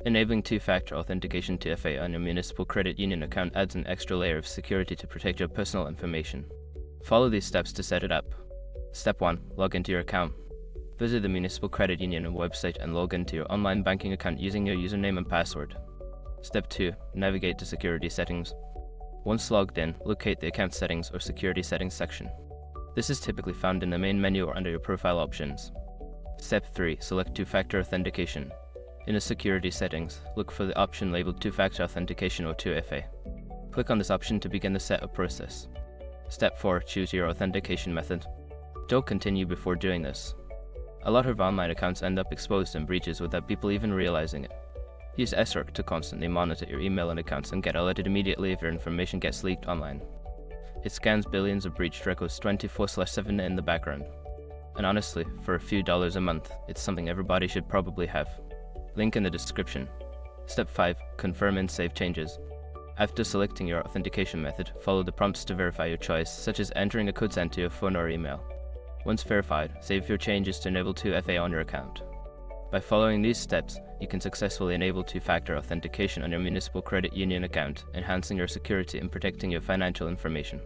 Enabling two-factor authentication 2FA on your municipal credit union account adds an extra layer of security to protect your personal information. Follow these steps to set it up. Step 1. Log into your account. Visit the Municipal Credit Union website and log into your online banking account using your username and password. Step 2. Navigate to Security Settings. Once logged in, locate the Account Settings or Security Settings section. This is typically found in the main menu or under your profile options. Step 3. Select two-factor authentication. In the Security Settings, look for the option labeled Two-Factor Authentication or 2FA. Click on this option to begin the setup process. Step 4. Choose your authentication method. Don't continue before doing this. A lot of online accounts end up exposed in breaches without people even realizing it. Use SROC to constantly monitor your email and accounts and get alerted immediately if your information gets leaked online. It scans billions of breached records 24/7 in the background. And honestly, for a few dollars a month, it's something everybody should probably have. Link in the description. Step 5. Confirm and save changes. After selecting your authentication method, follow the prompts to verify your choice, such as entering a code sent to your phone or email. Once verified, save your changes to enable 2FA on your account. By following these steps, you can successfully enable two-factor authentication on your municipal credit union account, enhancing your security and protecting your financial information.